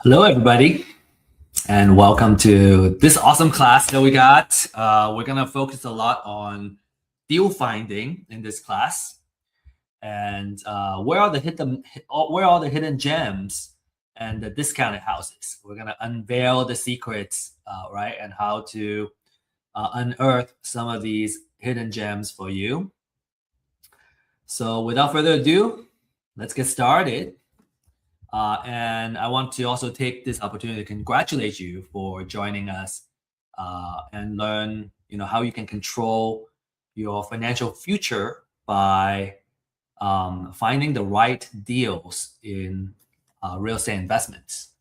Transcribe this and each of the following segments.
Hello, everybody, and welcome to this awesome class that we got. We're going to focus a lot on deal finding in this class, and where are the hidden gems and the discounted houses. We're going to unveil the secrets, right, and how to unearth some of these hidden gems for you. So, without further ado, let's get started. And I want to also take this opportunity to congratulate you for joining us and learn, how you can control your financial future by finding the right deals in real estate investments.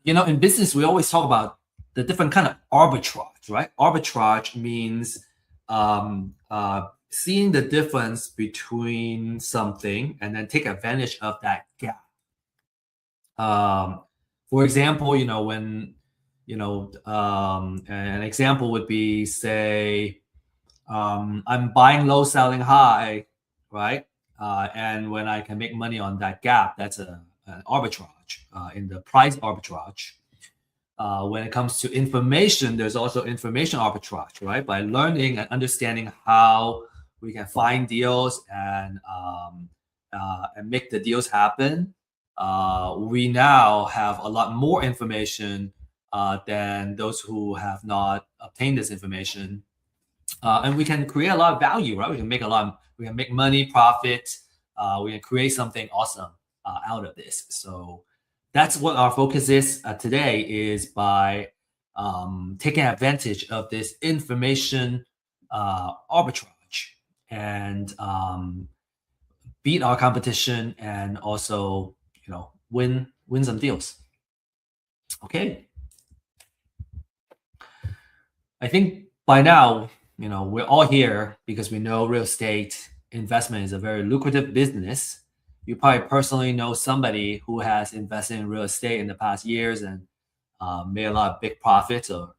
In business, we always talk about the different kind of arbitrage, right? Arbitrage means seeing the difference between something and then take advantage of that gap. For example, an example would be, say, I'm buying low, selling high, right? And when I can make money on that gap, that's an arbitrage in the price arbitrage. When it comes to information, there's also information arbitrage, right? By learning and understanding how we can find deals and make the deals happen. We now have a lot more information than those who have not obtained this information, and we can create a lot of value, right? We can make money, profit. We can create something awesome out of this. So that's what our focus is today, is by taking advantage of this information arbitrage and beat our competition and also win some deals. Okay. I think by now, we're all here because we know real estate investment is a very lucrative business. You probably personally know somebody who has invested in real estate in the past years and made a lot of big profits or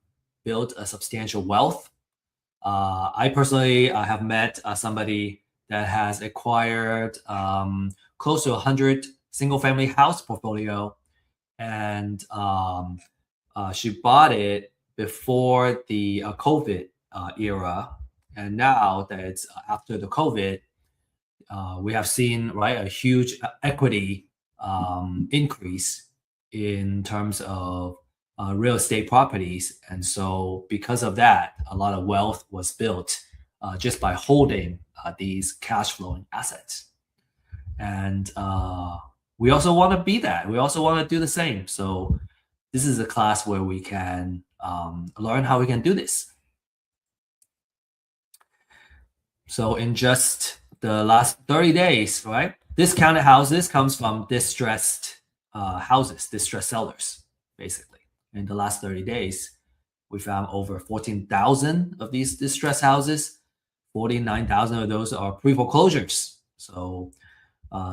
built a substantial wealth. I personally have met somebody that has acquired close to 100 single-family house portfolio, and she bought it before the COVID era, and now that it's after the COVID, we have seen a huge equity increase in terms of real estate properties, and so because of that, a lot of wealth was built just by holding these cash flowing assets, and we also want to be that. We also want to do the same. So this is a class where we can learn how we can do this. So in just the last 30 days, right? Discounted houses comes from distressed houses, distressed sellers, basically. In the last 30 days, we found over 14,000 of these distressed houses. 49,000 of those are pre-foreclosures. So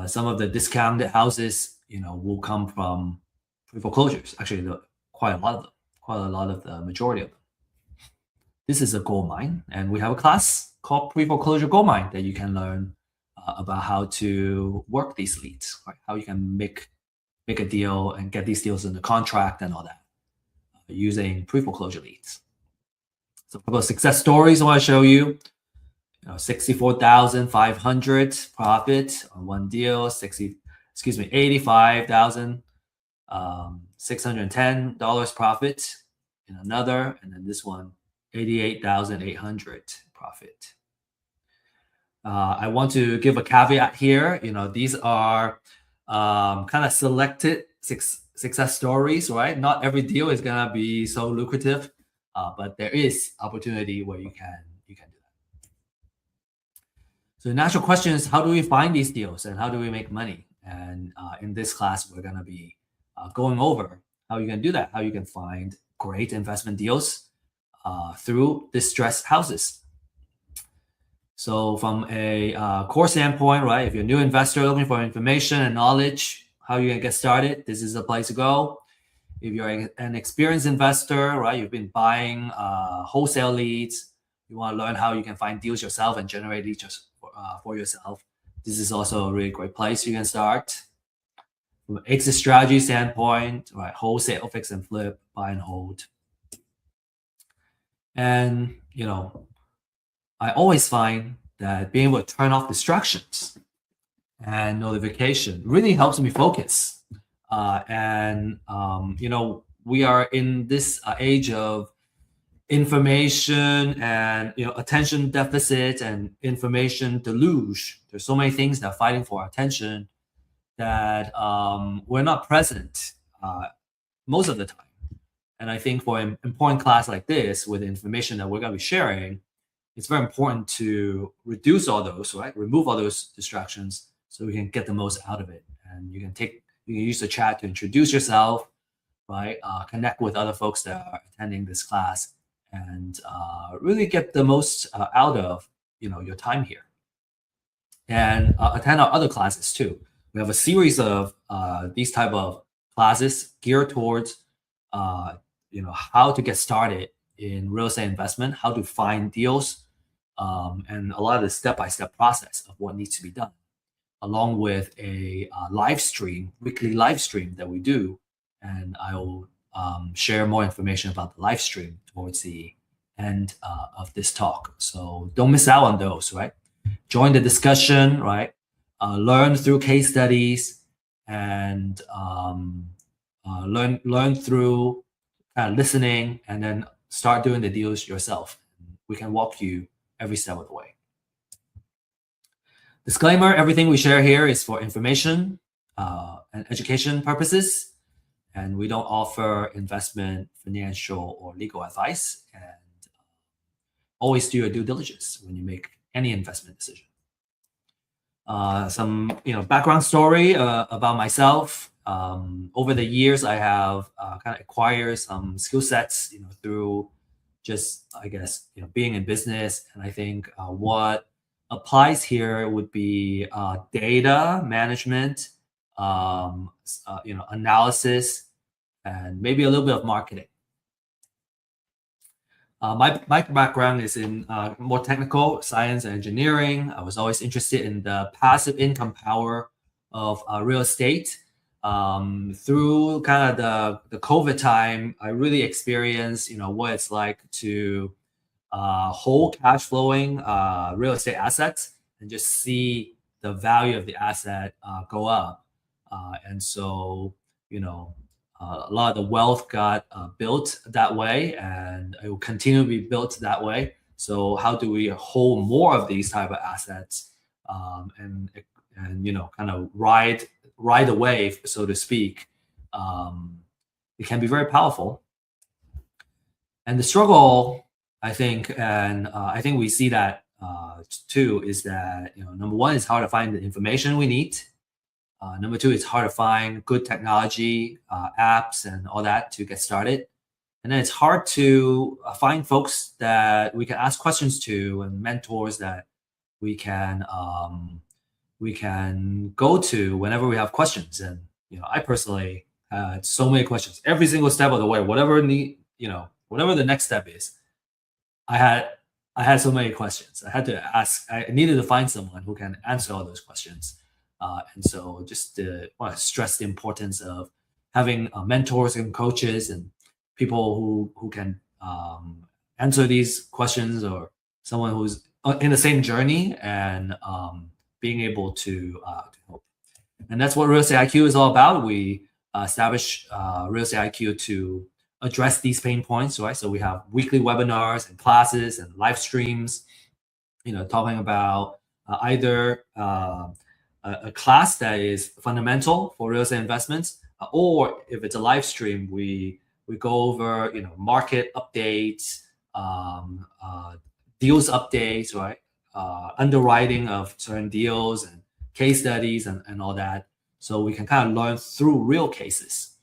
some of the discounted houses, will come from pre-foreclosures. Actually, quite a lot of the majority of them. This is a gold mine, and we have a class called pre-foreclosure gold mine that you can learn about how to work these leads, right? How you can make a deal and get these deals in the contract and all that using pre-foreclosure leads. So a couple of success stories I want to show you. 64,500 profit on one deal, $85,610 profit in another, and then this one, 88,800 profit. I want to give a caveat here. These are kind of selected success stories, right? Not every deal is gonna be so lucrative, but there is opportunity where you can do that. So the natural question is, how do we find these deals and how do we make money? And in this class, we're gonna be going over how you can do that, how you can find great investment deals through distressed houses. So from a course standpoint, right, if you're a new investor looking for information and knowledge, how you can get started, this is the place to go. If you're an experienced investor, right, you've been buying wholesale leads, you want to learn how you can find deals yourself and generate leads for yourself, this is also a really great place you can start. from an exit strategy standpoint, right? Wholesale, fix and flip, buy and hold. And, I always find that being able to turn off distractions and notification really helps me focus. We are in this age of information and attention deficit and information deluge. There's so many things that are fighting for our attention that we're not present most of the time. And I think for an important class like this, with the information that we're going to be sharing, it's very important to reduce all those, right? Remove all those distractions so we can get the most out of it. And you can use the chat to introduce yourself, right? Connect with other folks that are attending this class, and really get the most out of your time here. And attend our other classes too. We have a series of these type of classes geared towards how to get started in real estate investment, how to find deals, and a lot of the step-by-step process of what needs to be done, along with a weekly live stream that we do. And I will share more information about the live stream towards the end of this talk. So don't miss out on those, right? Join the discussion, right? Learn through case studies, and learn through listening, and then start doing the deals yourself. We can walk you every step of the way. Disclaimer: everything we share here is for information and education purposes, and we don't offer investment, financial, or legal advice. And always do your due diligence when you make any investment decision. Some background story about myself. Over the years, I have kind of acquired some skill sets, through just, I guess, being in business. And I think what applies here would be data management, analysis, and maybe a little bit of marketing. My background is in more technical science and engineering. I was always interested in the passive income power of real estate. Through kind of the COVID time, I really experienced, what it's like to hold cash flowing real estate assets and just see the value of the asset go up. And so, a lot of the wealth got built that way, and it will continue to be built that way. So how do we hold more of these type of assets, and kind of ride the wave, so to speak? It can be very powerful. And the struggle, I think, and I think we see that too, is that number one, it's hard to find the information we need. Number two, it's hard to find good technology, apps, and all that to get started. And then it's hard to find folks that we can ask questions to, and mentors that we can go to whenever we have questions. And I personally had so many questions every single step of the way. Whatever the next step is, I had so many questions. I had to ask. I needed to find someone who can answer all those questions. And so just want to stress the importance of having mentors and coaches and people who can answer these questions, or someone who's in the same journey, and being able to help. And that's what Real Estate IQ is all about. We establish Real Estate IQ to address these pain points, right? So we have weekly webinars and classes and live streams, talking about either a class that is fundamental for real estate investments, or if it's a live stream, we go over market updates, deals updates, right? Underwriting of certain deals and case studies and all that, so we can kind of learn through real cases.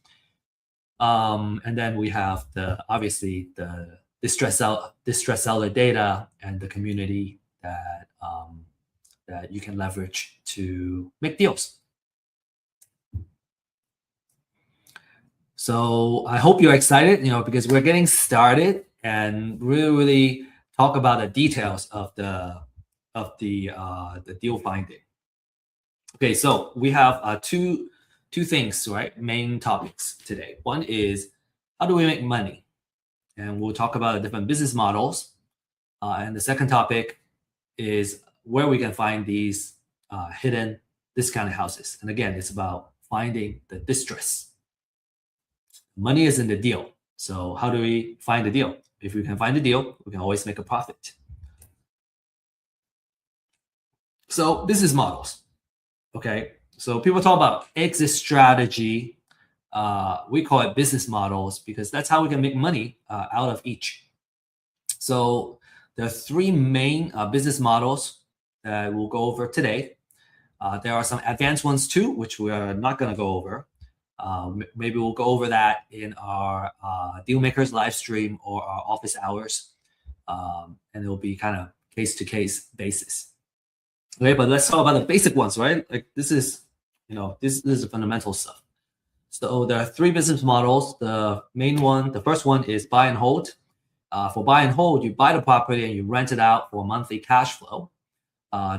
And then we have obviously the distress seller data and the community that you can leverage to make deals. So I hope you're excited, because we're getting started and really talk about the details of the deal finding. Okay, so we have two two things, right? Main topics today. One is how do we make money? And we'll talk about the different business models. And the second topic is where we can find these hidden discounted houses. And again, it's about finding the distress. Money is in the deal. So how do we find the deal? If we can find the deal, we can always make a profit. So business models. Okay. So people talk about exit strategy. We call it business models because that's how we can make money out of each. So there are three main business models that we'll go over today. There are some advanced ones too, which we are not going to go over. Maybe we'll go over that in our Dealmakers live stream or our office hours. And it will be kind of case-to-case basis. Okay, but let's talk about the basic ones, right? Like this is the fundamental stuff. So there are three business models. The main one, the first one is buy and hold. For buy and hold, you buy the property and you rent it out for monthly cash flow.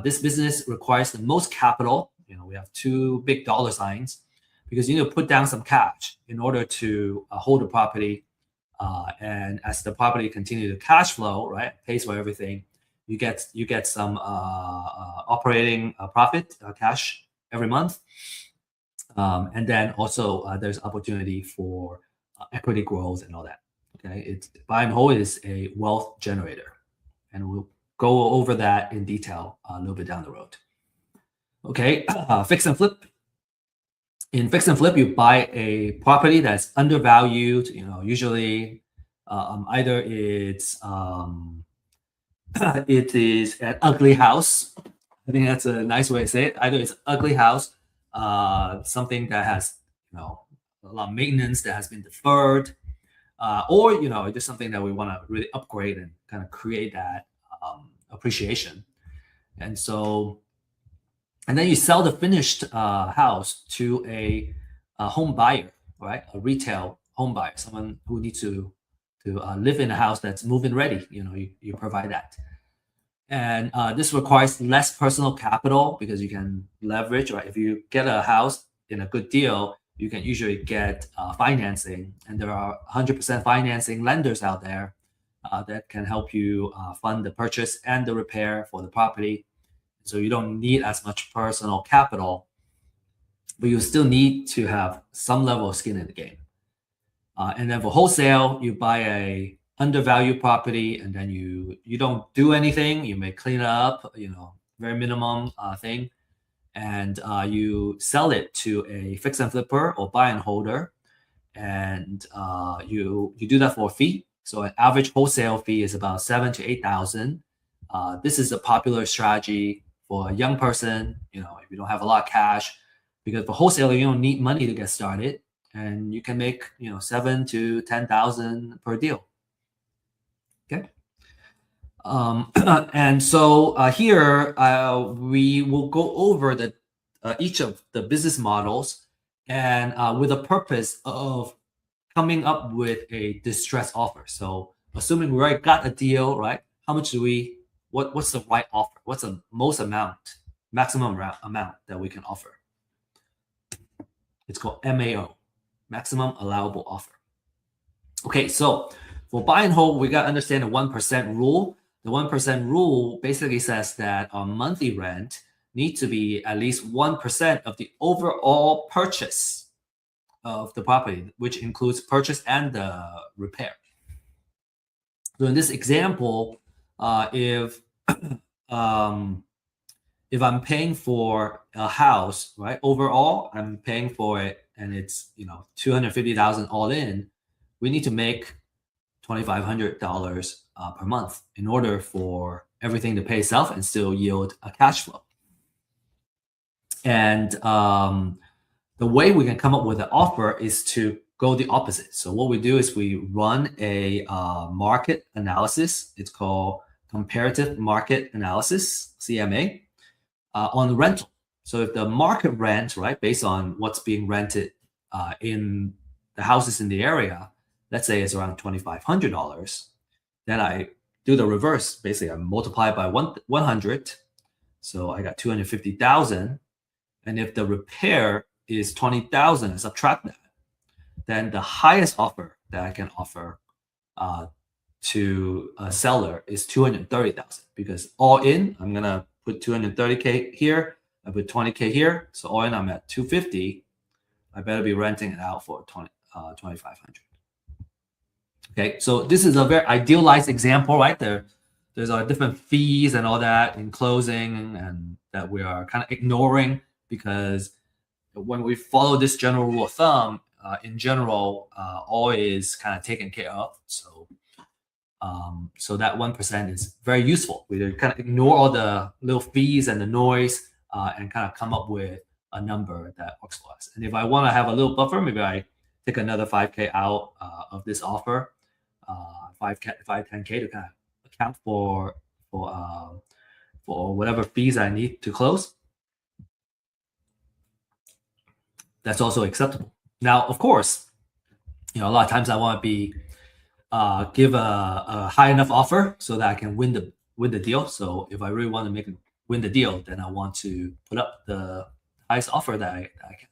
This business requires the most capital. We have two big dollar signs because you need to put down some cash in order to hold the property. And as the property continues to cash flow, right, pays for everything, you get some operating profit, cash every month. And then also there's opportunity for equity growth and all that. Okay, it's buy and hold is a wealth generator, and we'll go over that in detail a little bit down the road. Okay, fix and flip. In fix and flip, you buy a property that's undervalued. Usually either it's it is an ugly house. I think that's a nice way to say it. Either it's an ugly house, something that has a lot of maintenance that has been deferred, or just something that we want to really upgrade and kind of create that appreciation. And then you sell the finished house to a home buyer, right? A retail home buyer, someone who needs to live in a house that's move-in ready. You provide that. And this requires less personal capital because you can leverage, right? If you get a house in a good deal, you can usually get financing. And there are 100% financing lenders out there that can help you fund the purchase and the repair for the property. So you don't need as much personal capital, but you still need to have some level of skin in the game. And then for wholesale, you buy a undervalued property and then you don't do anything. You may clean it up, very minimum thing. And you sell it to a fix and flipper or buy and holder. And you do that for a fee. So an average wholesale fee is about $7,000 to $8,000. This is a popular strategy for a young person, if you don't have a lot of cash, because for wholesaler, you don't need money to get started. And you can make, $7,000 to $10,000 per deal. Okay. And so here we will go over each of the business models and with a purpose of coming up with a distress offer. So assuming we already got a deal, right? How much do what's the right offer? What's the maximum amount that we can offer? It's called MAO, maximum allowable offer. Okay, so for buy and hold, we got to understand the 1% rule. The 1% rule basically says that our monthly rent needs to be at least 1% of the overall purchase of the property, which includes purchase and the repair. So in this example, if I'm paying for a house, right, overall, I'm paying for it and it's $250,000 all in, we need to make $2,500 per month in order for everything to pay itself and still yield a cash flow. And the way we can come up with an offer is to go the opposite. So what we do is we run a market analysis. It's called comparative market analysis, CMA, on rental. So if the market rent, right, based on what's being rented in the houses in the area, let's say it's around $2,500, then I do the reverse. Basically, I multiply by 100. So I got 250,000. And if the repair is 20,000, subtract that, then the highest offer that I can offer to a seller is 230,000, because all in, I'm gonna put 230K here, I put 20K here, so all in I'm at 250. I better be renting it out for 2,500. Okay, so this is a very idealized example, right? There's different fees and all that in closing, and that we are kind of ignoring, because when we follow this general rule of thumb, in general, all is kind of taken care of. So that 1% is very useful. We kind of ignore all the little fees and the noise, and kind of come up with a number that works for us. And if I want to have a little buffer, maybe I take another 5K out of this offer, 10K to kind of account for whatever fees I need to close. That's also acceptable. Now, of course, a lot of times I want to be give a high enough offer so that I can win the deal. So if I really want to win the deal, then I want to put up the highest offer that I can.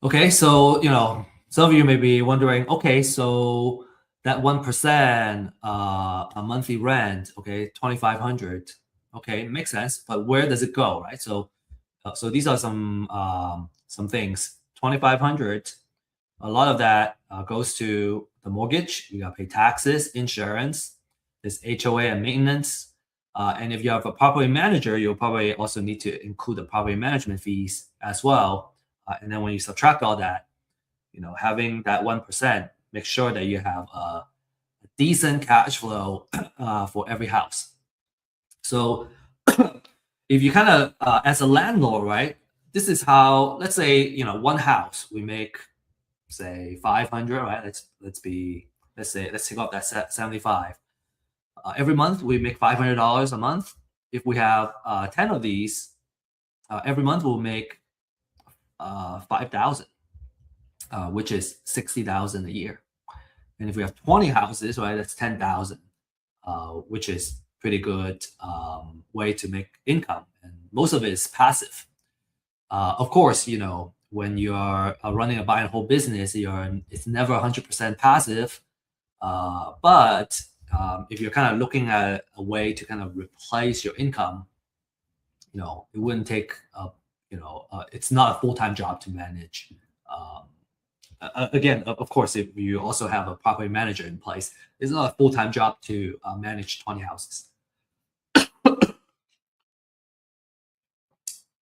Okay, so some of you may be wondering, okay, so that 1%, a monthly rent, okay, 2,500, okay, makes sense, but where does it go, right? So these are some things. 2,500. A lot of that goes to the mortgage. You got to pay taxes, insurance, there's HOA and maintenance. And if you have a property manager, you'll probably also need to include the property management fees as well. And then when you subtract all that, having that 1%, make sure that you have a decent cash flow for every house. So if you kind of, as a landlord, right, this is how, let's say, one house, we make, say 500, right? Let's take off that 75. Every month we make $500 a month. If we have 10 of these, every month we'll make 5,000, which is 60,000 a year. And if we have 20 houses, right, that's 10,000, which is pretty good way to make income, and most of it is passive. Of course, when you are running a buy and hold business, it's never 100% passive. But if you're kind of looking at a way to kind of replace your income, it wouldn't take, it's not a full-time job to manage. Again, of course, if you also have a property manager in place, it's not a full-time job to manage 20 houses.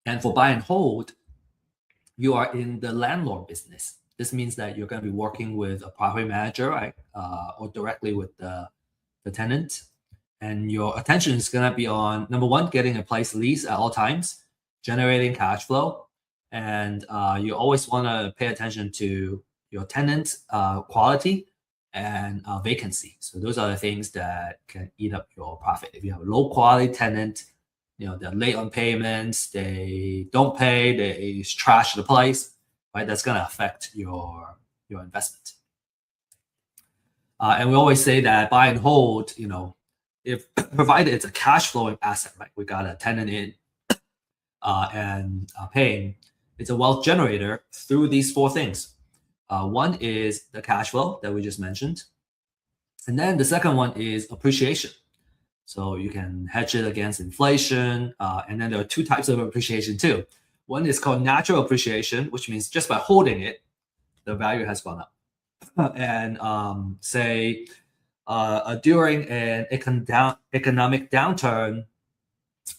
And for buy and hold, you are in the landlord business. This means that you're going to be working with a property manager, right, or directly with the tenant. And your attention is going to be on, number one, getting a place lease at all times, generating cash flow. And you always want to pay attention to your tenant quality and vacancy. So those are the things that can eat up your profit. If you have a low quality tenant, they're late on payments, they don't pay, they trash the place, right? That's going to affect your investment. And we always say that buy and hold, if provided it's a cash flowing asset, right? We got a tenant in and paying, it's a wealth generator through these four things. One is the cash flow that we just mentioned. And then the second one is appreciation. So you can hedge it against inflation. And then there are two types of appreciation too. One is called natural appreciation, which means just by holding it, the value has gone up. And say during an economic downturn,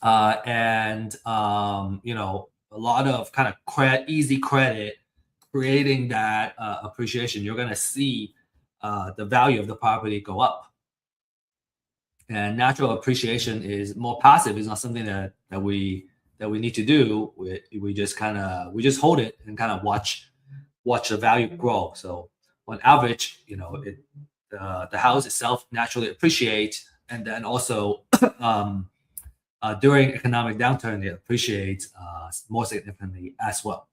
and a lot of kind of easy credit creating that appreciation, you're going to see the value of the property go up. And natural appreciation is more passive. It's not something that we need to do. We just hold it and kind of watch the value grow. So on average, the house itself naturally appreciates, and then also during economic downturn, it appreciates more significantly as well.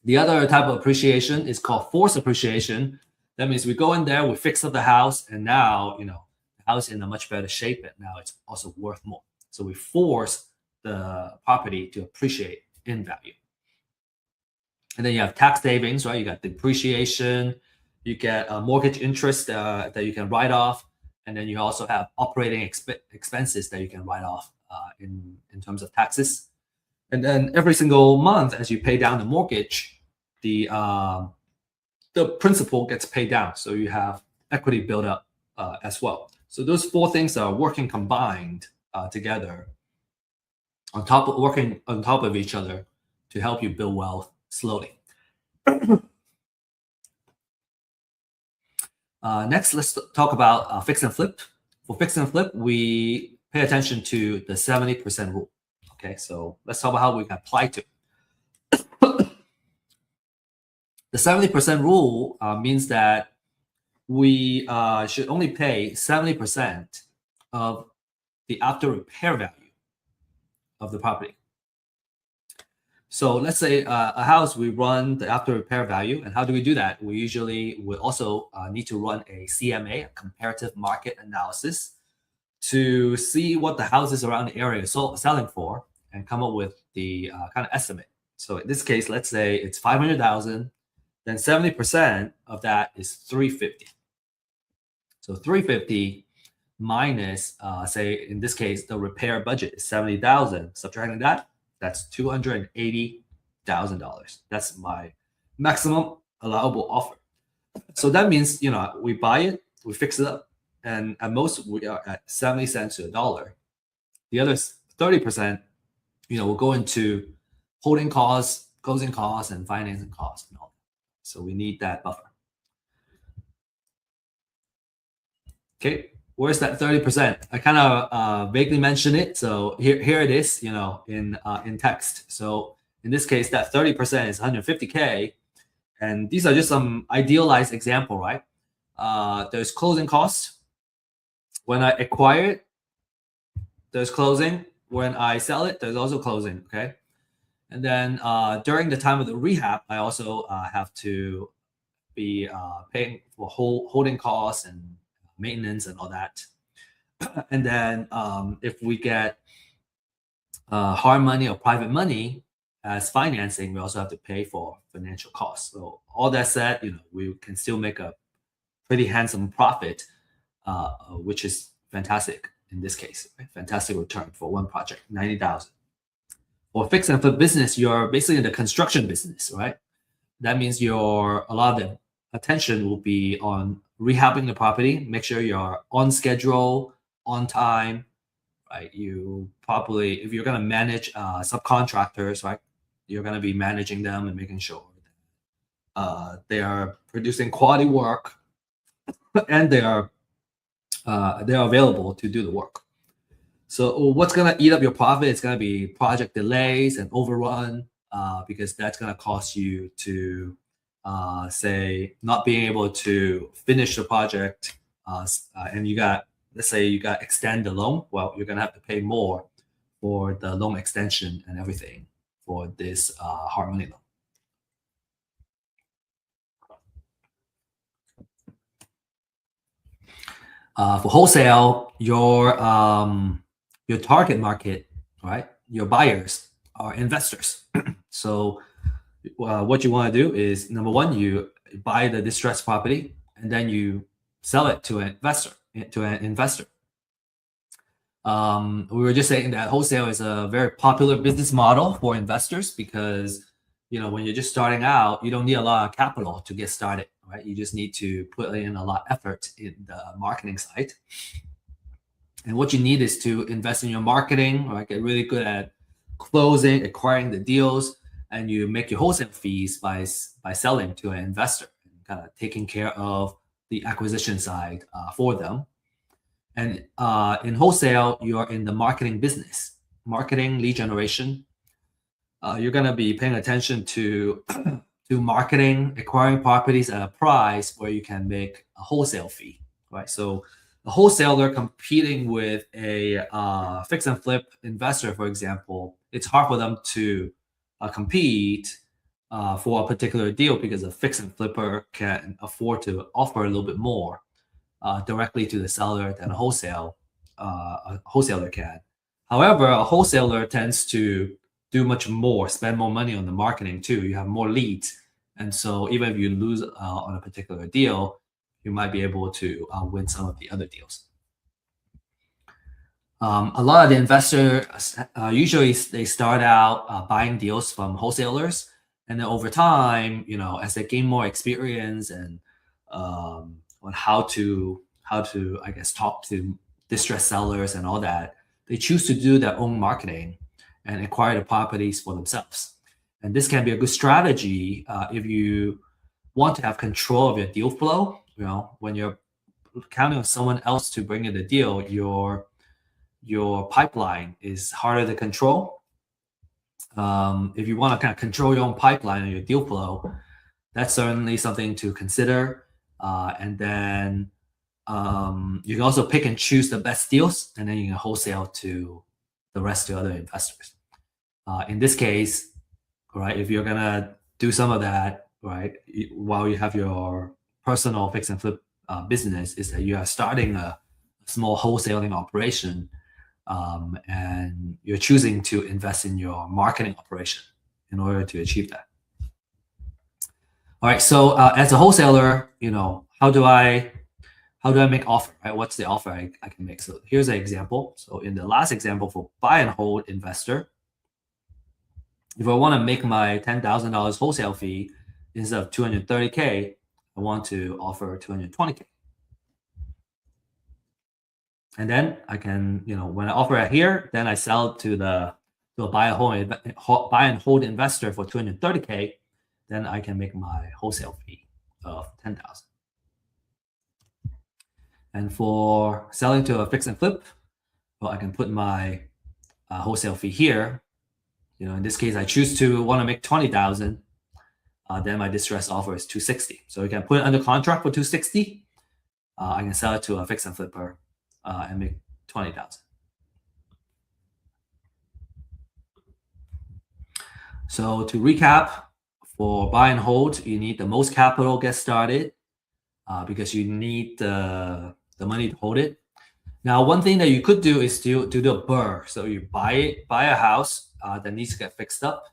The other type of appreciation is called forced appreciation. That means we go in there, we fix up the house, and now the house in a much better shape, and now it's also worth more. So we force the property to appreciate in value. And then you have tax savings, right? You got depreciation, you get mortgage interest that you can write off, and then you also have operating expenses that you can write off in terms of taxes. And then every single month, as you pay down the mortgage, the principal gets paid down, so you have equity build up as well. So those four things are working combined together, working on top of each other to help you build wealth slowly. Next, let's talk about fix and flip. For fix and flip, we pay attention to the 70% rule. Okay, so let's talk about how we can apply to it. The 70% rule means that we should only pay 70% of the after repair value of the property. So let's say a house, we run the after repair value. And how do we do that? We usually will also need to run a CMA, a comparative market analysis, to see what the houses around the area are selling for and come up with the kind of estimate. So in this case, let's say it's 500,000, then 70% of that is 350. So 350 minus, say in this case, the repair budget is 70,000. Subtracting that, that's $280,000. That's my maximum allowable offer. So that means, we buy it, we fix it up, and at most we are at 70 cents to $1. The other 30%, will go into holding costs, closing costs, and financing costs and all that. So we need that buffer. Okay, where's that 30%? I kind of vaguely mentioned it. So here it is, in text. So in this case, that 30% is 150K. And these are just some idealized example, right? There's closing costs. When I acquire it, there's closing. When I sell it, there's also closing, okay? And then during the time of the rehab, I also have to be paying for holding costs and maintenance and all that. And then if we get hard money or private money as financing, we also have to pay for financial costs. So all that said, we can still make a pretty handsome profit, which is fantastic in this case. Right? Fantastic return for one project, 90,000. For fix and flip business, you're basically in the construction business, right? That means a lot of the attention will be on rehabbing the property, make sure you're on schedule, on time, right? You probably, if you're going to manage subcontractors, right, you're going to be managing them and making sure they are producing quality work and they are available to do the work. So what's going to eat up your profit? It's going to be project delays and overrun because that's going to cost you to say not being able to finish the project and let's say you got extend the loan. Well, you're going to have to pay more for the loan extension and everything for this hard money loan. For wholesale, your target market, right? Your buyers are investors. So what you want to do is, number one, you buy the distressed property and then you sell it to an investor. We were just saying that wholesale is a very popular business model for investors because when you're just starting out, you don't need a lot of capital to get started, right? You just need to put in a lot of effort in the marketing side. And what you need is to invest in your marketing, right? Get really good at closing, acquiring the deals, and you make your wholesale fees by selling to an investor, kind of taking care of the acquisition side for them. And in wholesale, you're in the marketing business, marketing, lead generation. You're going to be paying attention to marketing, acquiring properties at a price where you can make a wholesale fee, right? So a wholesaler competing with a fix and flip investor, for example, it's hard for them to compete for a particular deal because a fix and flipper can afford to offer a little bit more directly to the seller than a wholesaler can. However, a wholesaler tends to do much more, spend more money on the marketing too. You have more leads. And so even if you lose on a particular deal, you might be able to win some of the other deals. A lot of the investors usually they start out buying deals from wholesalers, and then over time, as they gain more experience and on how to I guess talk to distressed sellers and all that, they choose to do their own marketing and acquire the properties for themselves. And this can be a good strategy if you want to have control of your deal flow. When you're counting on someone else to bring in the deal, your pipeline is harder to control. If you want to kind of control your own pipeline and your deal flow, that's certainly something to consider. And then you can also pick and choose the best deals, and then you can wholesale to the rest of the other investors. In this case, right, if you're gonna do some of that, right, while you have your personal fix and flip business, is that you are starting a small wholesaling operation, and you're choosing to invest in your marketing operation in order to achieve that. All right, so as a wholesaler, how do I make offer, right? What's the offer I can make? So here's an example. So in the last example for buy and hold investor, if I want to make my $10,000 wholesale fee instead of $230K, I want to offer $220K. And then I can, when I offer it here, then I sell it to a buy and hold investor for $230K. Then I can make my wholesale fee of $10,000. And for selling to a fix and flip, well, I can put my wholesale fee here. In this case, I choose to want to make $20,000. Then my distress offer is $260. So you can put it under contract for $260. I can sell it to a fix and flipper and make $20,000. So to recap, for buy and hold, you need the most capital to get started because you need the money to hold it. Now, one thing that you could do is to do a BRRRR. So you buy a house that needs to get fixed up.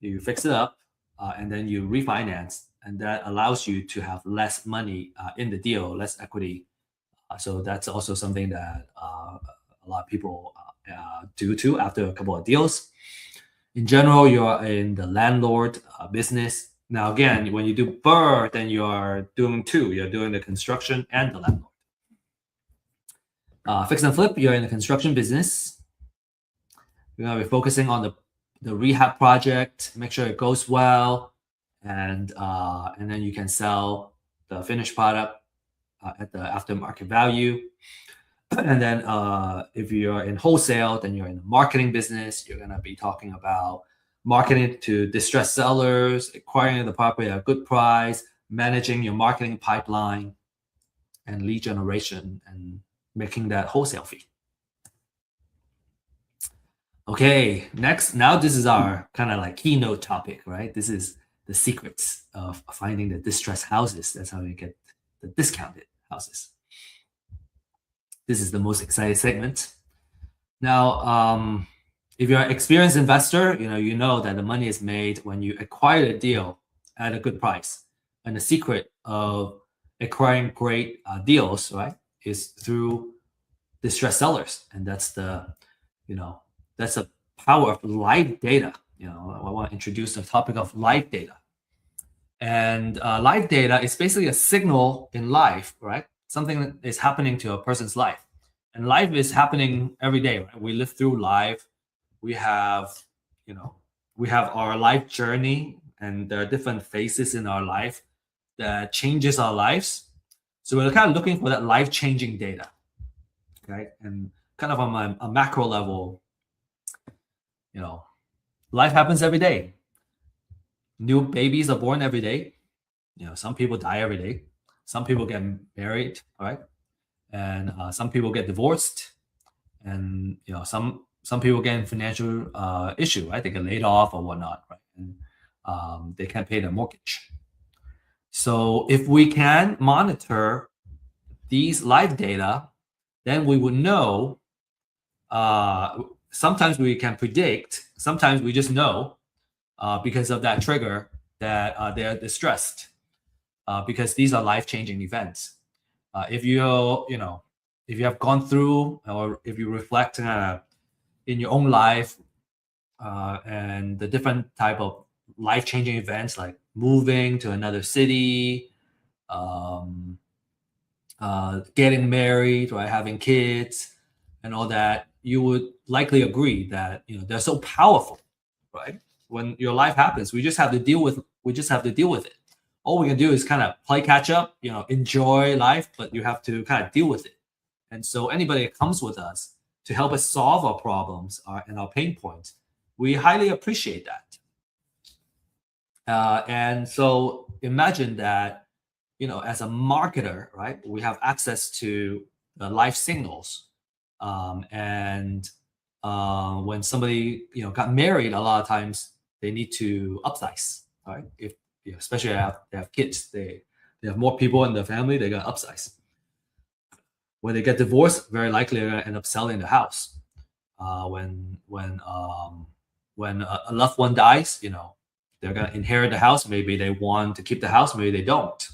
You fix it up, and then you refinance, and that allows you to have less money in the deal, less equity. So that's also something that a lot of people do too after a couple of deals. In general, you're in the landlord business. Now, again, when you do BRRRR, then you are doing two. You're doing the construction and the landlord. Fix and flip, you're in the construction business. You're going to be focusing on the rehab project, make sure it goes well, and then you can sell the finished product at the aftermarket value. And then if you're in wholesale, then you're in the marketing business. You're going to be talking about marketing to distressed sellers, acquiring the property at a good price, managing your marketing pipeline, and lead generation, and making that wholesale fee. Okay, next, now this is our kind of like keynote topic, right? This is the secrets of finding the distressed houses. That's how you get the discounted houses. This is the most exciting segment. Now, if you're an experienced investor, you know that the money is made when you acquire a deal at a good price. And the secret of acquiring great deals, right, is through distressed sellers. And that's the power of live data. I want to introduce the topic of live data. And live data is basically a signal in life, right? Something that is happening to a person's life. And life is happening every day, right? We live through life. We have our life journey, and there are different phases in our life that changes our lives. So we're kind of looking for that life-changing data, okay? And kind of on a macro level, life happens every day. New babies are born every day. Some people die every day. Some people get married, right? And some people get divorced, and some people get in financial issue, right? They get laid off or whatnot, right? And they can't pay their mortgage. So if we can monitor these live data, then we would know sometimes we can predict, sometimes we just know because of that trigger that they're distressed because these are life-changing events. If if you have gone through, or if you reflect in your own life and the different type of life-changing events like moving to another city, um, getting married, right, having kids, and all that, you would likely agree that they're so powerful, right? When your life happens, we just have to deal with it. All we can do is kind of play catch up, enjoy life, but you have to kind of deal with it. And so anybody that comes with us to help us solve our problems and our pain points, we highly appreciate that. And so imagine that, as a marketer, right, we have access to the life signals. And when somebody, got married, a lot of times they need to upsize, right? If especially they have kids, they have more people in the family, they got to upsize. When they get divorced, very likely they're going to end up selling the house. When a loved one dies, they're going to inherit the house. Maybe they want to keep the house, maybe they don't.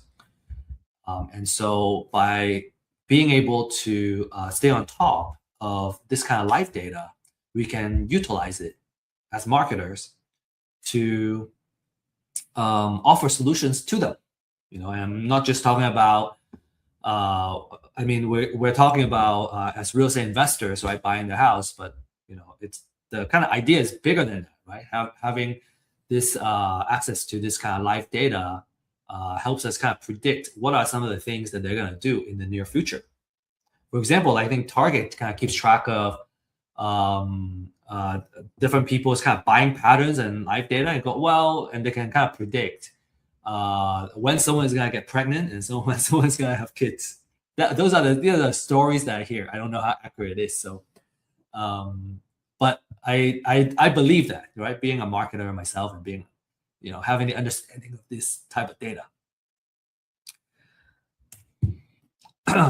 And so by being able to stay on top of this kind of life data, we can utilize it as marketers to offer solutions to them. And I'm not just talking about, we're talking about as real estate investors, right, buying the house, but it's the kind of idea is bigger than that, right? Having this access to this kind of life data helps us kind of predict what are some of the things that they're going to do in the near future. For example, I think Target kind of keeps track of different people's kind of buying patterns and life data, and they can kind of predict when someone is going to get pregnant and when someone's going to have kids. Those are the stories that I hear. I don't know how accurate it is. So, but I believe that, right? Being a marketer myself and being, having the understanding of this type of data.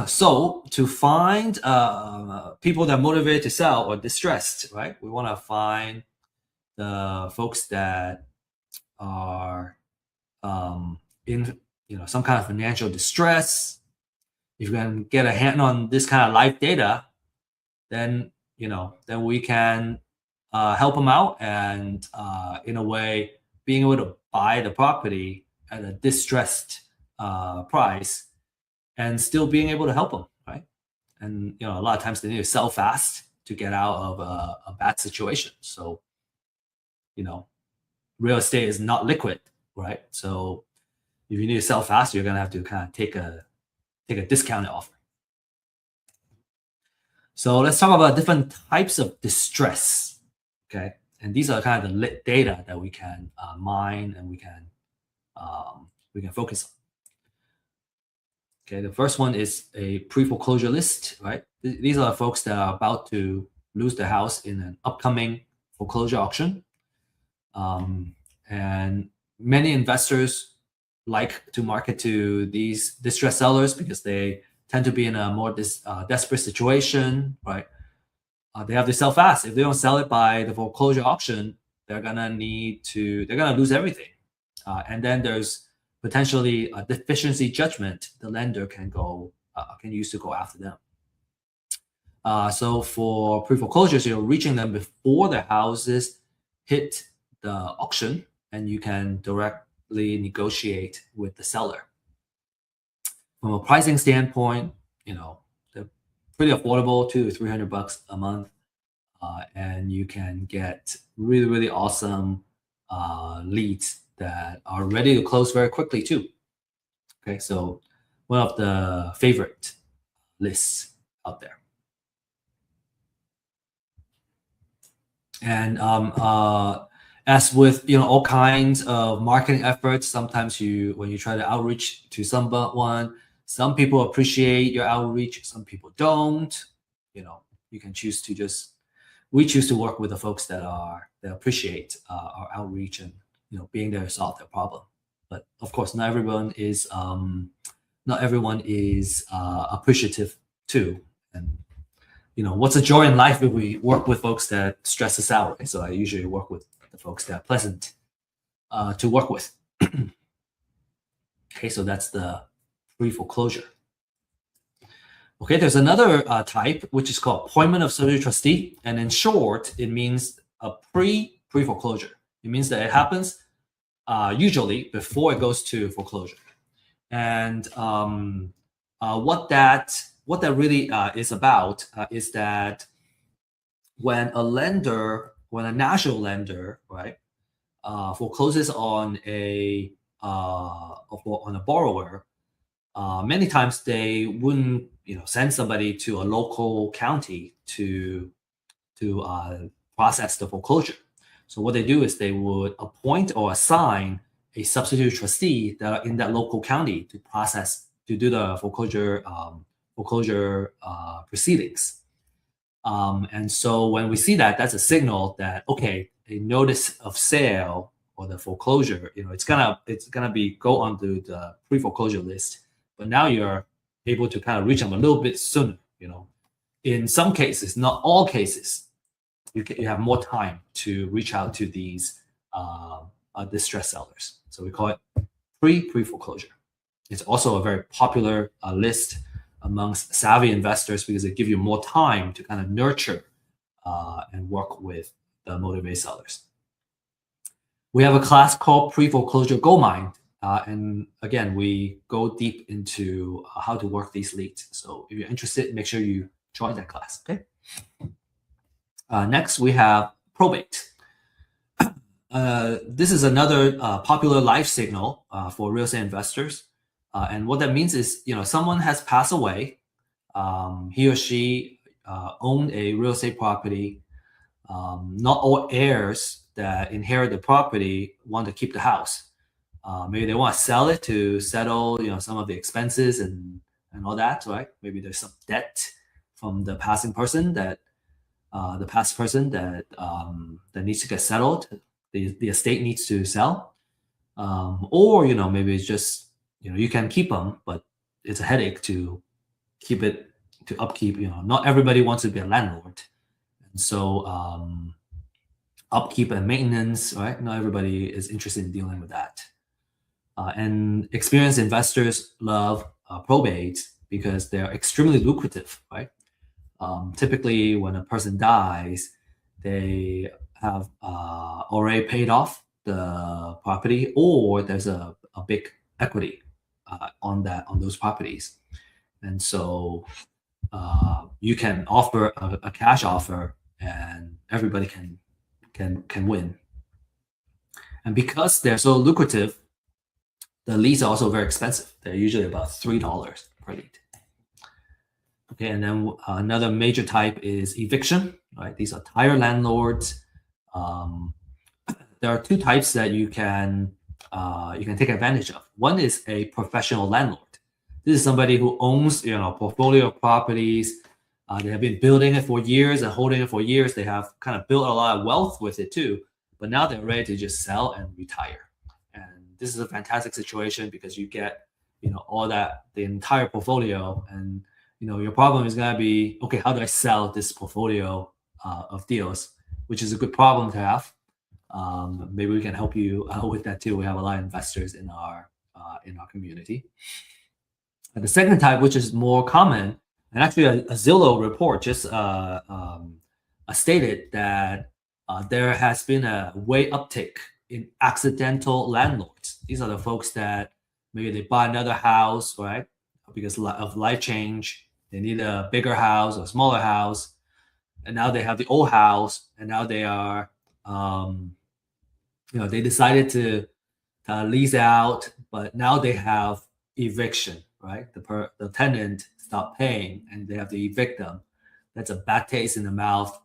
So to find people that are motivated to sell or distressed, right? We want to find the folks that are in some kind of financial distress. If you can get a hand on this kind of life data, then then we can help them out, and in a way, being able to buy the property at a distressed price, and still being able to help them, right? And a lot of times they need to sell fast to get out of a bad situation. So real estate is not liquid, right? So if you need to sell fast, you're gonna have to kind of take a discounted offer. So let's talk about different types of distress, okay? And these are kind of the data that we can mine and we can focus on. Okay, the first one is a pre-foreclosure list, right? These are folks that are about to lose their house in an upcoming foreclosure auction. And many investors like to market to these distressed sellers because they tend to be in a more desperate situation, right? They have to sell fast. If they don't sell it by the foreclosure auction, they're gonna lose everything. And then there's potentially a deficiency judgment the lender can use to go after them. So for pre-foreclosures, you're reaching them before the houses hit the auction, and you can directly negotiate with the seller. From a pricing standpoint, they're pretty affordable, $200 to $300 a month, and you can get really, really awesome leads that are ready to close very quickly too. Okay, so one of the favorite lists out there. And as with all kinds of marketing efforts, sometimes when you try to outreach to someone, some people appreciate your outreach, some people don't. You can choose to we choose to work with the folks that appreciate our outreach and being there to solve their problem. But of course, not everyone is appreciative too. And what's a joy in life if we work with folks that stress us out, right? So I usually work with the folks that are pleasant to work with. Okay, so that's the pre-foreclosure. Okay, there's another type, which is called appointment of substitute trustee. And in short, it means a pre-foreclosure. It means that it happens usually before it goes to foreclosure. And what that really is about is that when a national lender, right, forecloses on a borrower, many times they wouldn't send somebody to a local county to process the foreclosure. So what they do is they would appoint or assign a substitute trustee that are in that local county to do the foreclosure proceedings. And so when we see that, that's a signal that, okay, a notice of sale or the foreclosure, it's gonna go onto the pre-foreclosure list. But now you're able to kind of reach them a little bit sooner. In some cases, not all cases, you have more time to reach out to these distressed sellers. So we call it pre-foreclosure. It's also a very popular list amongst savvy investors because it gives you more time to kind of nurture and work with the motivated sellers. We have a class called pre-foreclosure gold mine. And again, we go deep into how to work these leads. So if you're interested, make sure you join that class, okay? Next, we have probate. This is another popular life signal for real estate investors. And what that means is, someone has passed away. He or she owned a real estate property. Not all heirs that inherit the property want to keep the house. Maybe they want to sell it to settle, some of the expenses and all that, right? Maybe there's some debt from the passing person that that needs to get settled. The estate needs to sell, or maybe it's just you can keep them, but it's a headache to keep it to upkeep. Not everybody wants to be a landlord, and so upkeep and maintenance, right? Not everybody is interested in dealing with that. And experienced investors love probate because they're extremely lucrative, right? Typically, when a person dies, they have already paid off the property, or there's a big equity on those properties, and so you can offer a cash offer, and everybody can win. And because they're so lucrative, the leads are also very expensive. They're usually about $3 per lead. Okay, and then another major type is eviction, right? These are tire landlords. There are two types that you can take advantage of. One is a professional landlord. This is somebody who owns a portfolio of properties. They have been building it for years and holding it for years. They have kind of built a lot of wealth with it too, but now they're ready to just sell and retire. And this is a fantastic situation because you get all that, the entire portfolio, and your problem is going to be, okay, how do I sell this portfolio of deals, which is a good problem to have. Maybe we can help you with that too. We have a lot of investors in our community. And the second type, which is more common, and actually a Zillow report just stated that there has been a way uptick in accidental landlords. These are the folks that maybe they buy another house, right? Because of life change, they need a bigger house or smaller house, and now they have the old house, and now they are, they decided to lease out, but now they have eviction, right? The tenant stopped paying, and they have to evict them. That's a bad taste in the mouth.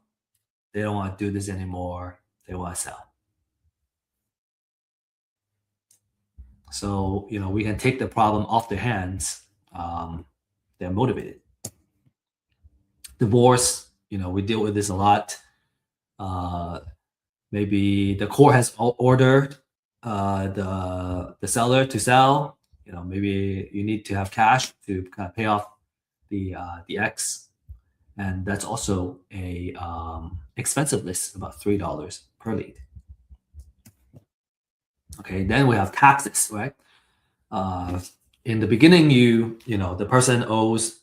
They don't want to do this anymore. They want to sell. So we can take the problem off their hands. They're motivated. Divorce, we deal with this a lot. Maybe the court has ordered the seller to sell. Maybe you need to have cash to kind of pay off the ex. And that's also a expensive list, about $3 per lead. Okay, then we have taxes, right? In the beginning, the person owes,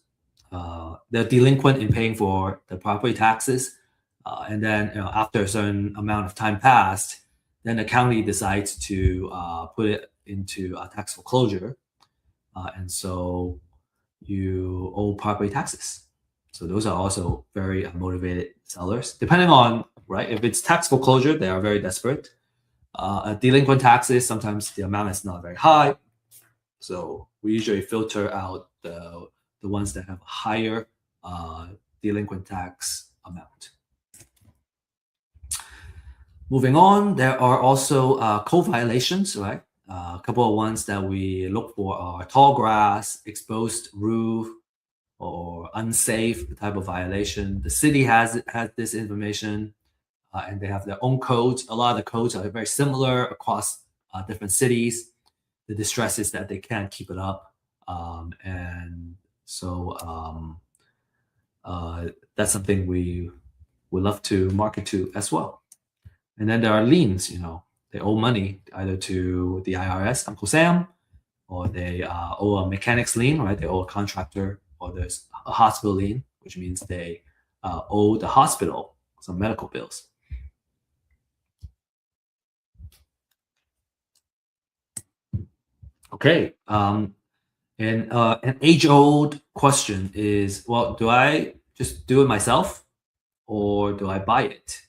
they're delinquent in paying for the property taxes, and then after a certain amount of time passed, then the county decides to put it into a tax foreclosure, and so you owe property taxes. So those are also very motivated sellers. Depending on, right, if it's tax foreclosure, they are very desperate. Delinquent taxes, sometimes the amount is not very high. So we usually filter out the ones that have a higher delinquent tax amount. Moving on, there are also code violations, right? A couple of ones that we look for are tall grass, exposed roof, or unsafe type of violation. The city has this information, and they have their own codes. A lot of the codes are very similar across different cities. The distress is that they can't keep it up, and so that's something we would love to market to as well. And then there are liens. They owe money either to the IRS, Uncle Sam, or they owe a mechanic's lien, right? They owe a contractor, or there's a hospital lien, which means they owe the hospital some medical bills. Okay. And an age-old question is, well, do I just do it myself, or do I buy it?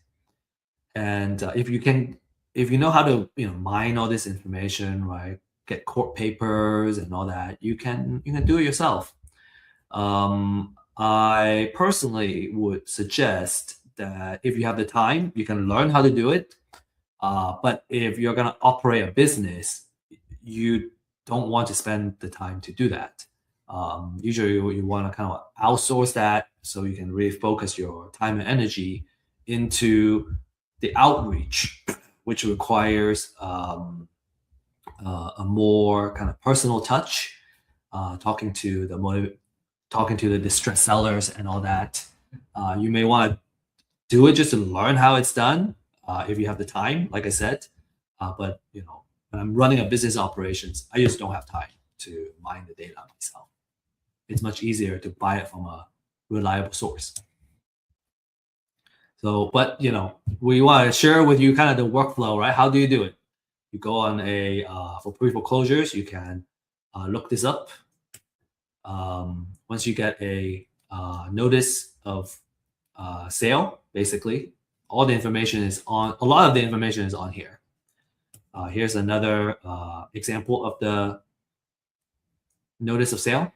And if you know how to mine all this information, right? Get court papers and all that, you can do it yourself. I personally would suggest that if you have the time, you can learn how to do it. But if you're going to operate a business, you don't want to spend the time to do that. Usually, you want to kind of outsource that so you can really focus your time and energy into the outreach, which requires a more kind of personal touch, talking to the distressed sellers and all that. You may want to do it just to learn how it's done, if you have the time, like I said. But when I'm running a business operations, I just don't have time to mine the data myself. It's much easier to buy it from a reliable source. So, but we want to share with you kind of the workflow, right? How do you do it? You go on for pre-foreclosures, you can look this up. Once you get a notice of sale, basically, a lot of the information is on here. Here's another example of the notice of sale.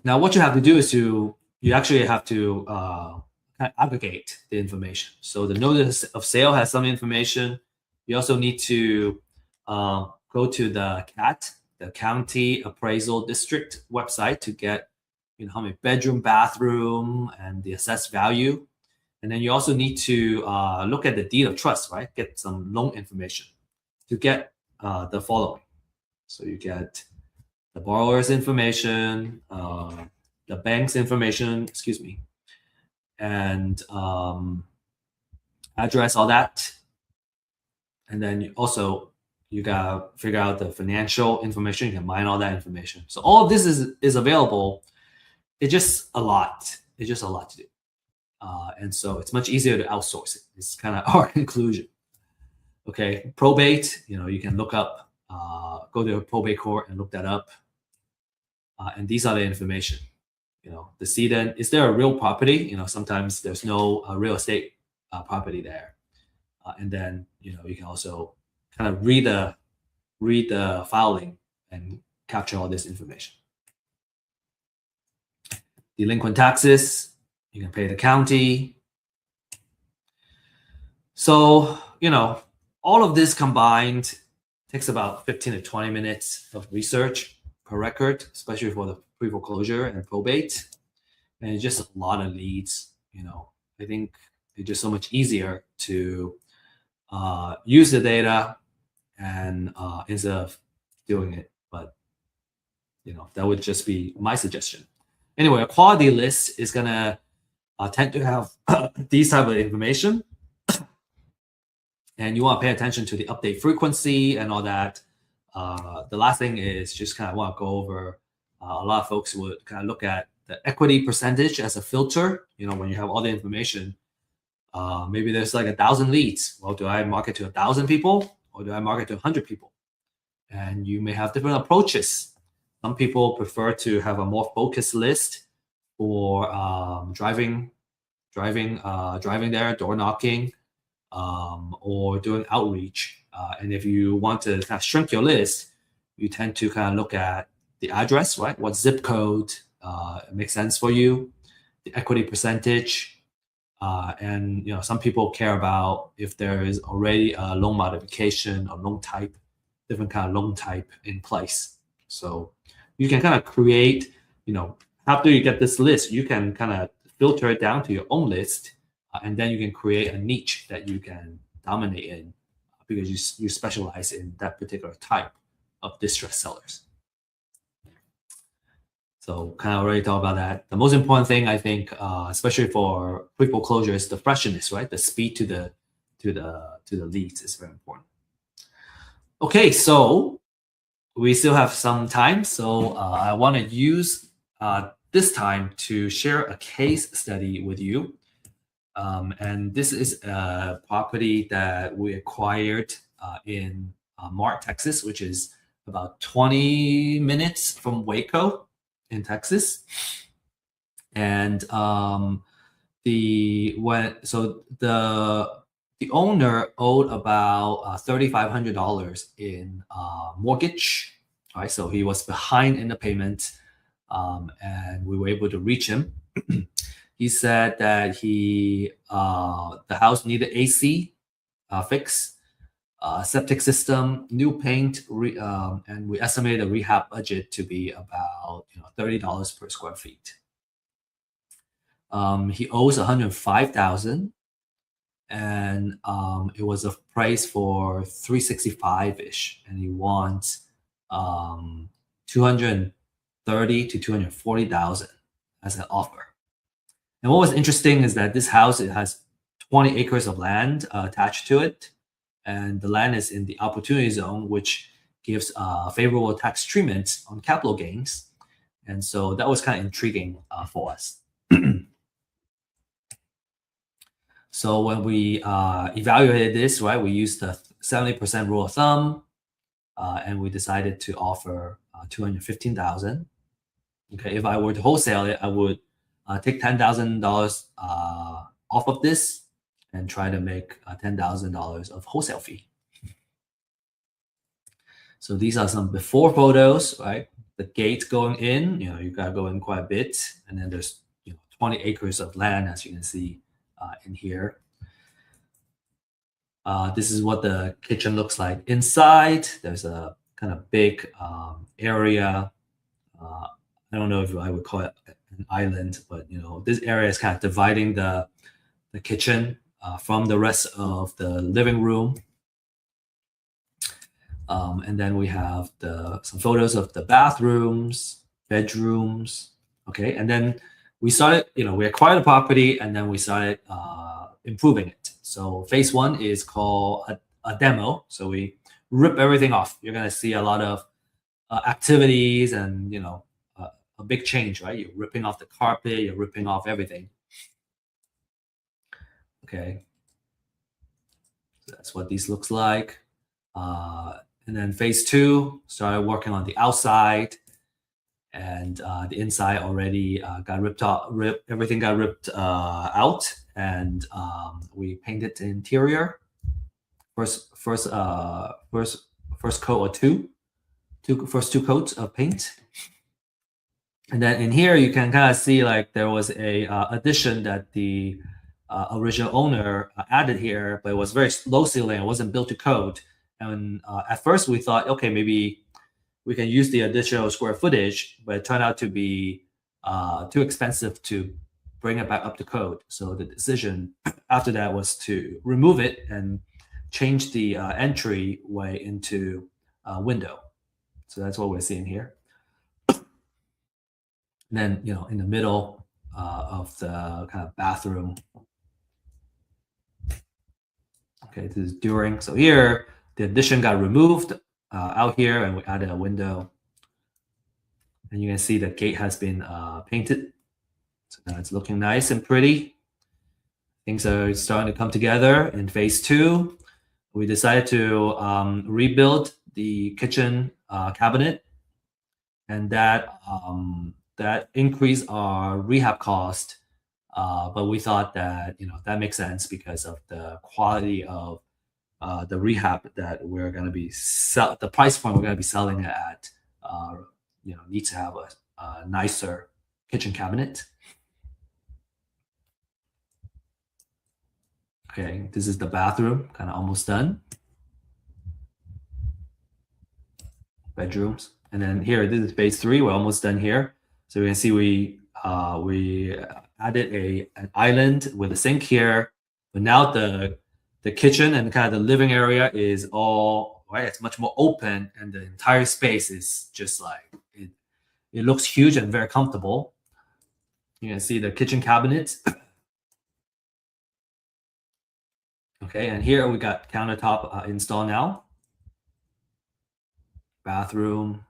Now, what you have to do is you actually have to kind of aggregate the information. So the notice of sale has some information. You also need to go to the CAT, the County Appraisal District website, to get how many bedroom, bathroom, and the assessed value. And then you also need to look at the deed of trust, right? Get some loan information to get the following. So you get the borrower's information, the bank's information, and address, all that. And then you gotta figure out the financial information. You can mine all that information. So all of this is available. It's just a lot. It's just a lot to do. And so it's much easier to outsource it. It's kind of our conclusion. Okay, probate, you can look up, go to a probate court and look that up. And these are the information. The decedent, is there a real property? Sometimes there's no real estate property there. And then, you can also kind of read the filing and capture all this information. Delinquent taxes, you can pay the county. So, all of this combined takes about 15 to 20 minutes of research per record, especially for the pre-foreclosure and probate. And it's just a lot of leads. I think it's just so much easier to use the data and instead of doing it. But that would just be my suggestion. Anyway, a quality list is gonna tend to have these type of information, and you want to pay attention to the update frequency and all that. The last thing is just kind of want to go over. A lot of folks would kind of look at the equity percentage as a filter. When you have all the information, maybe there's like 1,000 leads. Well, do I market to 1,000 people or do I market to 100 people? And you may have different approaches. Some people prefer to have a more focused list for driving there, door knocking, or doing outreach. And if you want to kind of shrink your list, you tend to kind of look at the address, right? What zip code makes sense for you, the equity percentage, and some people care about if there is already a loan modification or loan type, different kind of loan type in place. So you can kind of create, after you get this list, you can kind of filter it down to your own list, and then you can create a niche that you can dominate in because you specialize in that particular type of distressed sellers. So kind of already talked about that. The most important thing, I think, especially for quick foreclosure, is the freshness, right? The speed to the leads is very important. Okay, so we still have some time, so I want to use this time to share a case study with you. And this is a property that we acquired in Mart, Texas, which is about 20 minutes from Waco in Texas. And the owner owed about $3,500 in mortgage. Right, so he was behind in the payment, and we were able to reach him. He said that the house needed AC fix, septic system, new paint, and we estimated a rehab budget to be about $30 per square feet. He owes $105,000, and it was a price for $365-ish, and he wants $230,000 to $240,000 as an offer. And what was interesting is that this house, it has 20 acres of land attached to it, and the land is in the opportunity zone, which gives favorable tax treatment on capital gains. And so that was kind of intriguing for us. So when we evaluated this, right, we used the 70% rule of thumb, and we decided to offer $215,000. Okay, if I were to wholesale it, I would take $10,000 off of this and try to make $10,000 of wholesale fee. So these are some before photos, right? The gate going in, you got to go in quite a bit, and then there's 20 acres of land, as you can see in here. This is what the kitchen looks like inside. There's a kind of big area. I don't know if I would call it an island, but this area is kind of dividing the kitchen from the rest of the living room. And then we have some photos of the bathrooms, bedrooms. Okay, and then we started, we acquired the property, and then we started improving it. So phase one is called a demo. So we rip everything off. You're gonna see a lot of activities and a big change, right? You're ripping off the carpet, you're ripping off everything. Okay, so that's what these looks like. And then phase two, started working on the outside, and the inside already got ripped off. Everything got ripped out, and we painted the interior. First coat or first two coats of paint. And then in here, you can kind of see like there was a addition that the original owner added here, but it was very low ceiling. It wasn't built to code. And at first we thought, okay, maybe we can use the additional square footage, but it turned out to be too expensive to bring it back up to code. So the decision after that was to remove it and change the entryway into a window. So that's what we're seeing here. And then, in the middle of the kind of bathroom. Okay, this is during. So here, the addition got removed out here, and we added a window. And you can see the gate has been painted. So now it's looking nice and pretty. Things are starting to come together in phase 2. We decided to rebuild the kitchen cabinet, and that increased our rehab cost. But we thought that that makes sense because of the quality of the rehab that we're going to be the price point we're going to be selling it at. Needs to have a nicer kitchen cabinet. Okay, this is the bathroom, kind of almost done. Bedrooms, and then here, this is phase 3. We're almost done here. So you can see we added an island with a sink here, but now the kitchen and kind of the living area is all right. It's much more open, and the entire space is just like it looks huge and very comfortable. You can see the kitchen cabinets. Okay, and here we got countertop installed now. Bathroom,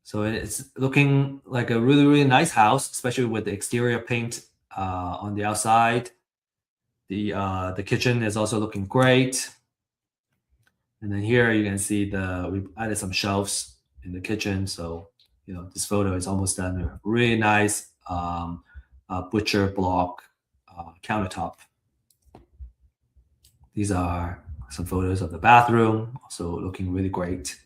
so it's looking like a really, really nice house, especially with the exterior paint on the outside. The kitchen is also looking great. And then here you can see we added some shelves in the kitchen. So, this photo is almost done. A really nice butcher block countertop. These are some photos of the bathroom, also looking really great.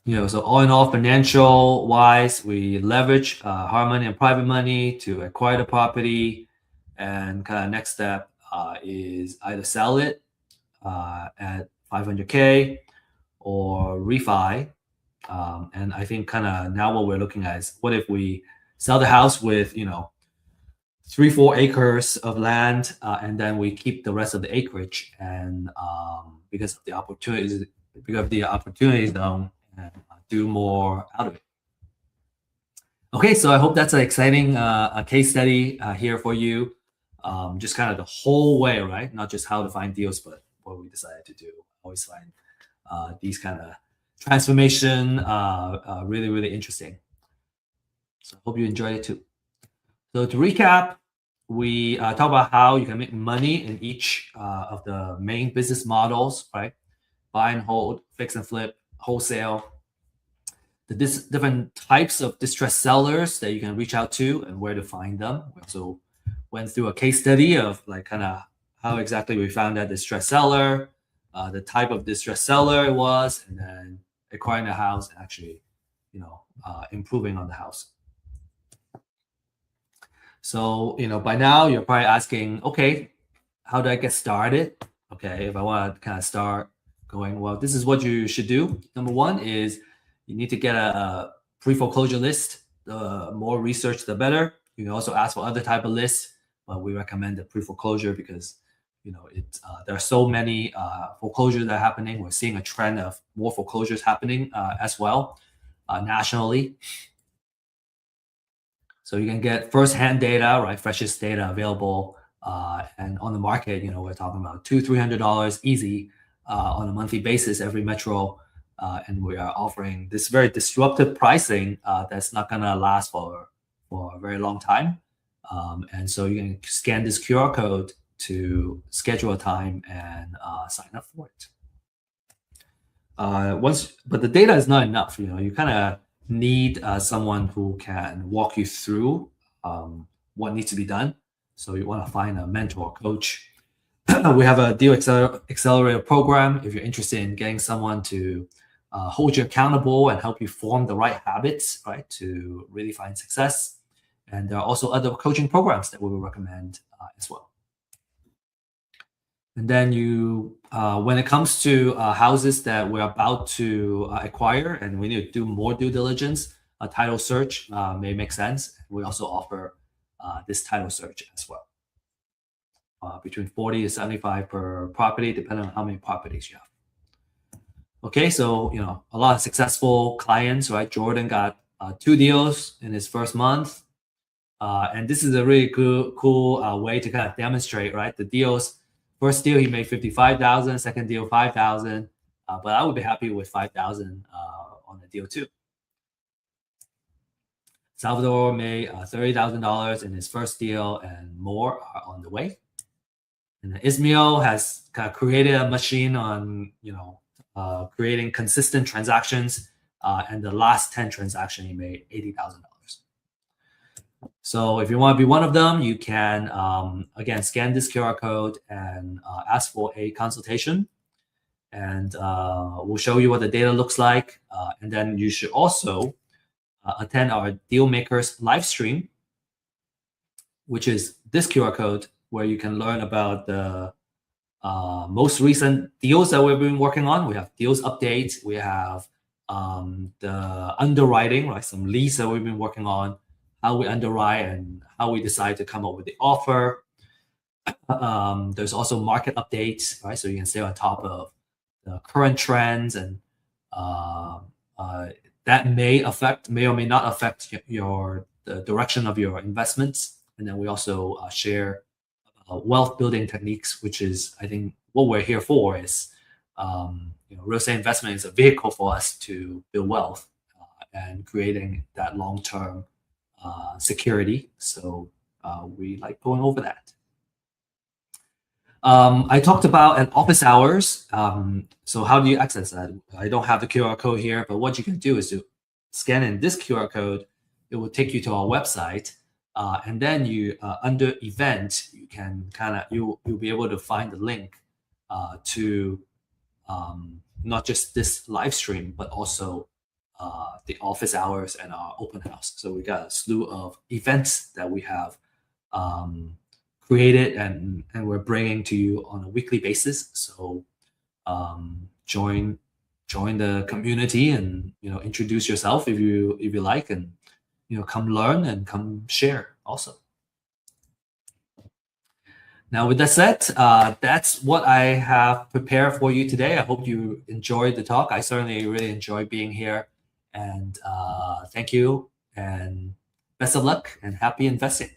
So all in all, financial wise, we leverage hard money and private money to acquire the property, and kind of next step is either sell it at 500K or refi. And I think kind of now what we're looking at is, what if we sell the house with 3-4 acres of land, and then we keep the rest of the acreage, and because of the opportunities zone, and do more out of it. Okay, so I hope that's an exciting case study here for you. Just kind of the whole way, right? Not just how to find deals, but what we decided to do. Always find these kind of transformation really, really interesting. So I hope you enjoyed it too. So to recap, we talk about how you can make money in each of the main business models, right? Buy and hold, fix and flip, wholesale. The different types of distressed sellers that you can reach out to and where to find them. We also went through a case study of like kind of how exactly we found that distressed seller, the type of distressed seller it was, and then acquiring the house and actually, improving on the house. So, by now you're probably asking, okay, how do I get started? Okay, if I want to kind of start going, well, this is what you should do. Number one is you need to get a pre-foreclosure list. The more research, the better. You can also ask for other type of lists, but we recommend the pre-foreclosure because, there are so many foreclosures that are happening. We're seeing a trend of more foreclosures happening as well nationally. So you can get first-hand data, right? Freshest data available, and on the market, we're talking about $200-$300 easy on a monthly basis every metro, and we are offering this very disruptive pricing that's not going to last for a very long time. And so you can scan this QR code to schedule a time and sign up for it. But the data is not enough. You kind of need someone who can walk you through what needs to be done. So you want to find a mentor, coach. We have a deal accelerator program. If you're interested in getting someone to hold you accountable and help you form the right habits, right, to really find success. And there are also other coaching programs that we will recommend as well. And then when it comes to houses that we're about to acquire and we need to do more due diligence, a title search may make sense. We also offer this title search as well. Between 40 to 75 per property, depending on how many properties you have. Okay, so a lot of successful clients, right? Jordan got 2 deals in his first month, and this is a really cool way to kind of demonstrate, right? The deals. First deal he made 55,000, second deal 5,000, but I would be happy with 5,000 on the deal too. Salvador made $30,000 in his first deal, and more are on the way. And Ismail has kind of created a machine on creating consistent transactions, and the last 10 transactions he made $80,000. So if you want to be one of them, you can again scan this QR code and ask for a consultation, and we'll show you what the data looks like. And then you should also attend our Deal Makers live stream, which is this QR code, where you can learn about the most recent deals that we've been working on. We have deals updates. We have the underwriting, right? Some leads that we've been working on, how we underwrite and how we decide to come up with the offer. There's also market updates, right? So you can stay on top of the current trends, and that may or may not affect the direction of your investments. And then we also share wealth building techniques, which is, I think, what we're here for. Is real estate investment is a vehicle for us to build wealth and creating that long-term security. So we like going over that. I talked about an office hours. So how do you access that? I don't have the QR code here, but what you can do is to scan in this QR code. It will take you to our website, and then you under event, you can you'll be able to find the link to not just this live stream, but also the office hours and our open house. So we got a slew of events that we have created and we're bringing to you on a weekly basis. So join the community and introduce yourself if you like, and come learn and come share also. Now, with that said, that's what I have prepared for you today. I hope you enjoyed the talk. I certainly really enjoyed being here, and thank you, and best of luck, and happy investing.